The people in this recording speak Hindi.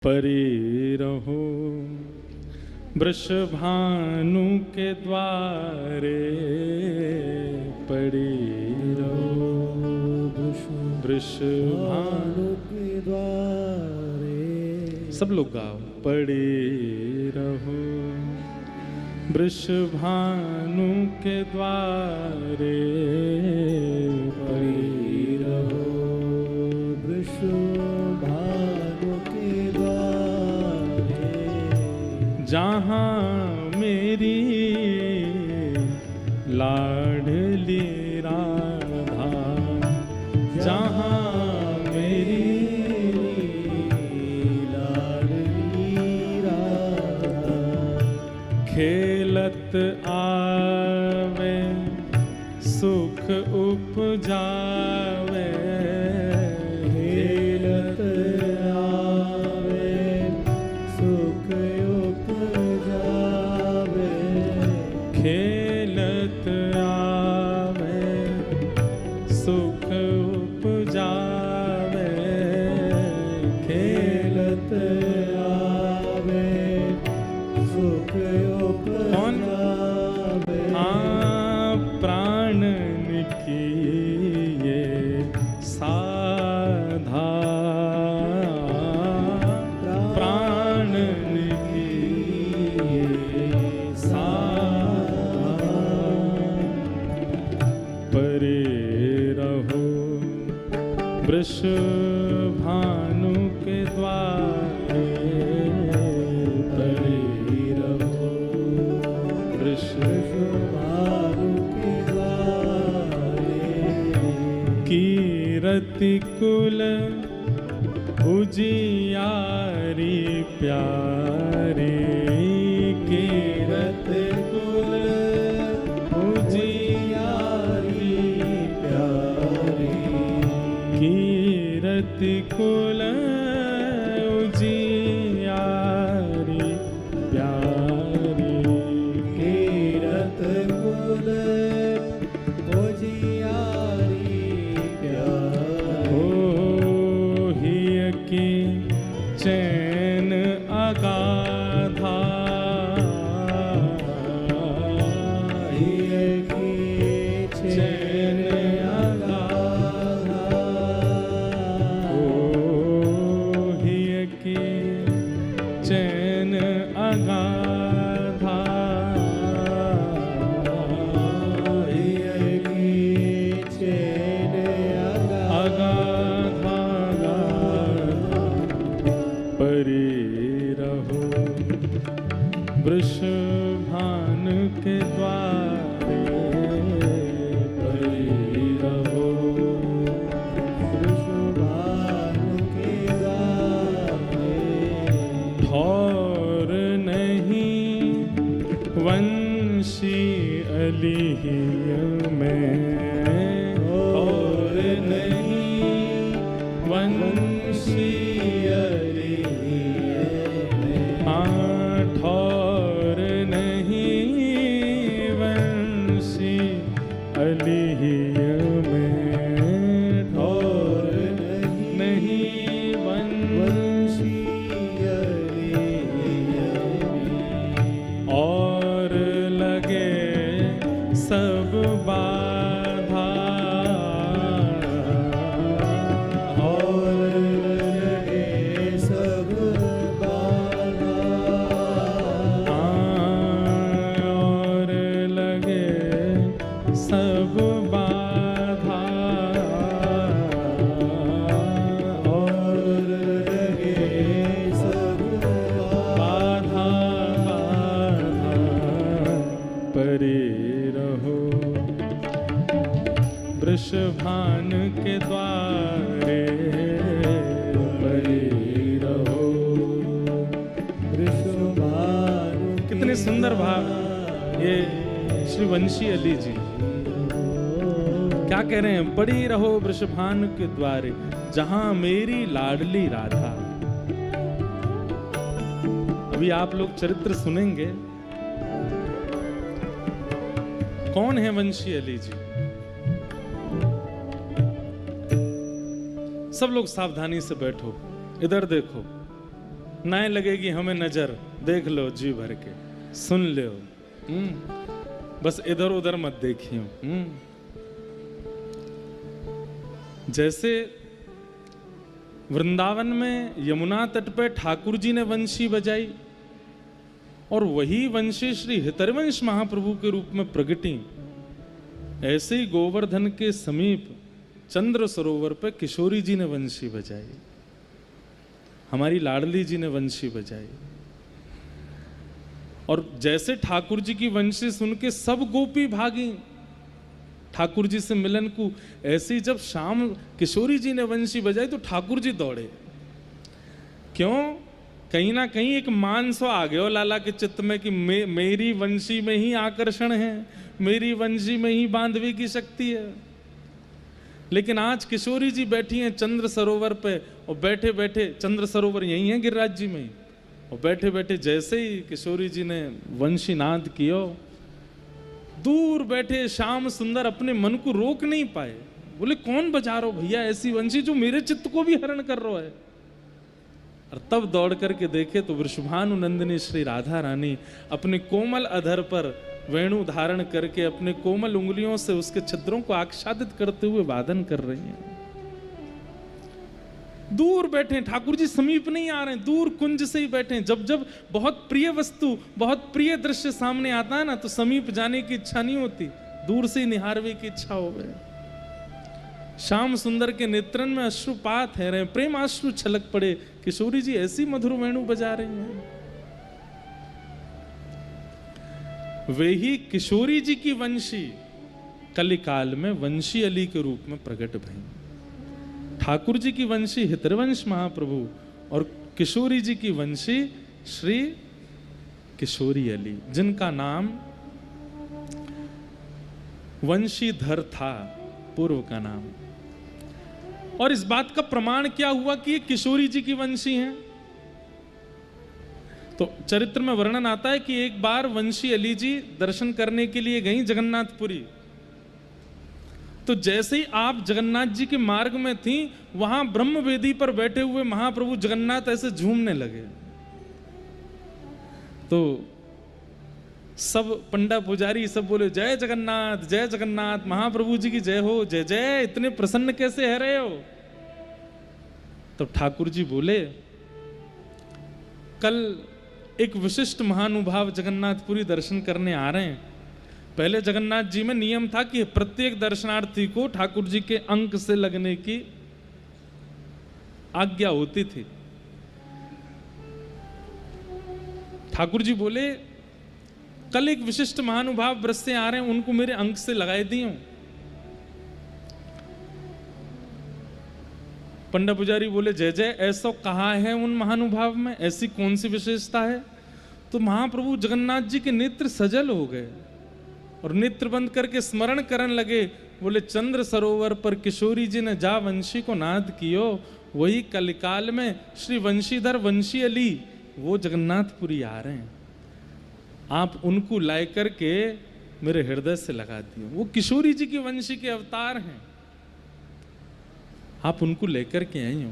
परी रहो वृषभानु के द्वारे, पड़ी रहो वृषभानु के द्वारे। सब लोग गाओ। पड़ी रहो वृषभानु के द्वारे, पड़ी रहो वृषभानु के द्वारे। जहाँ मेरी लाडली राधा, जहाँ मेरी लाडली राधा, खेलत आवे सुख उपजावे, खेलत आवे सुख उपजावे, खेलत आवे सुख उपजावे, खेलत आवे सुख उपजावे। प्राण की ये साधा, प्राण की ये साधा। परे रहो वृषभानु के द्वारे, परे रहो वृषभानु के द्वारे। कीरति कुल उजियारी प्यारी, कीरति कुल उजियारी प्यारी, कीरति कुल उजियारी प्यारी, कीरत कुल उजियारी प्यारी। ओ हिय की चैन अगाधा, हिय की चैन अगाधा। ओ हिय की चैन अगाधा, हिय की चैन अगाधा। परी रहो वृषभान के द्वारे, परी रहो वृषभान के द्वारे। ठौर नहीं वंशी अलिहिय में, ठौर नहीं वंशी ठौर नहीं वंशी अलिहिय में, ठौर नहीं वंशी अलिहिय में। और लगे सब बाधा, और लगे सब सब बाधा, और लगे सब बाधा, बाधा। परे रहो वृषभान के द्वारे, परे रहो वृषभान। कितने सुंदर भाव ये श्री वंशी अली जी क्या कह रहे हैं। पड़ी रहो वृषभानु के द्वारे, जहां मेरी लाडली राधा। अभी आप लोग चरित्र सुनेंगे। कौन है वंशी अली जी? सब लोग सावधानी से बैठो, इधर देखो। ना लगेगी हमें नजर, देख लो जी भर के, सुन लो, बस इधर उधर मत देखियो। जैसे वृंदावन में यमुना तट पे ठाकुर जी ने वंशी बजाई और वही वंशी श्री हितरवंश महाप्रभु के रूप में प्रगटी, ऐसे ही गोवर्धन के समीप चंद्र सरोवर पे किशोरी जी ने वंशी बजाई, हमारी लाडली जी ने वंशी बजाई। और जैसे ठाकुर जी की वंशी सुन के सब गोपी भागी ठाकुर जी से मिलन को, ऐसे ही जब शाम किशोरी जी ने वंशी बजाई तो ठाकुर जी दौड़े। क्यों? कहीं ना कहीं एक मान सो आ गया लाला के चित्त में कि मेरी वंशी में ही आकर्षण है, मेरी वंशी में ही बांधवी की शक्ति है। लेकिन आज किशोरी जी बैठी हैं चंद्र सरोवर पे, और बैठे बैठे, चंद्र सरोवर यही है गिरिराज जी में ही, और बैठे बैठे जैसे ही किशोरी जी ने वंशी नाद किया, दूर बैठे श्याम सुंदर अपने मन को रोक नहीं पाए, बोले कौन बजा रहा हो भैया ऐसी वंशी जो मेरे चित्त को भी हरण कर रहा है। और तब दौड़ करके देखे तो वृषभानु नंदिनी श्री राधा रानी अपने कोमल अधर पर वेणु धारण करके अपने कोमल उंगलियों से उसके छिद्रों को आच्छादित करते हुए वादन कर रही हैं। दूर बैठे, ठाकुर जी समीप नहीं आ रहे हैं, दूर कुंज से ही बैठे। जब जब बहुत प्रिय वस्तु, बहुत प्रिय दृश्य सामने आता है ना, तो समीप जाने की इच्छा नहीं होती, दूर से ही निहारने की इच्छा हो गई। श्याम सुंदर के नेत्रन में अश्रुपात है रहे, प्रेम अश्रु छलक पड़े, किशोरी जी ऐसी मधुर वेणु बजा रही हैं। वे ही किशोरी जी की वंशी कलिकाल में वंशी अली के रूप में प्रकट भई। ठाकुर जी की वंशी हितरवंश महाप्रभु और किशोरी जी की वंशी श्री किशोरी अली, जिनका नाम वंशीधर था, पूर्व का नाम। और इस बात का प्रमाण क्या हुआ कि ये किशोरी जी की वंशी हैं? तो चरित्र में वर्णन आता है कि एक बार वंशी अली जी दर्शन करने के लिए गई जगन्नाथपुरी। तो जैसे ही आप जगन्नाथ जी के मार्ग में थी, वहां ब्रह्म वेदी पर बैठे हुए महाप्रभु जगन्नाथ ऐसे झूमने लगे। तो सब पंडा पुजारी सब बोले जय जगन्नाथ जय जगन्नाथ, महाप्रभु जी की जय हो, जय जय, इतने प्रसन्न कैसे है रहे हो? तो ठाकुर जी बोले कल एक विशिष्ट महानुभाव जगन्नाथपुरी दर्शन करने आ रहे हैं। पहले जगन्नाथ जी में नियम था कि प्रत्येक दर्शनार्थी को ठाकुर जी के अंक से लगने की आज्ञा होती थी। ठाकुर जी बोले कल एक विशिष्ट महानुभाव व्रत से आ रहे हैं, उनको मेरे अंक से लगाए दिए। पंडा पुजारी बोले जय जय, ऐसा कहा है उन महानुभाव में, ऐसी कौन सी विशेषता है? तो महाप्रभु जगन्नाथ जी के नेत्र सजल हो गए और नेत्र बंद करके स्मरण करने लगे। बोले चंद्र सरोवर पर किशोरी जी ने जा वंशी को नाद कियो, वही कलिकाल में श्री वंशीधर वंशी अली वो जगन्नाथपुरी आ रहे हैं, आप उनको ला करके मेरे हृदय से लगा दिए। वो किशोरी जी की वंशी के अवतार हैं, आप उनको लेकर के आई हो।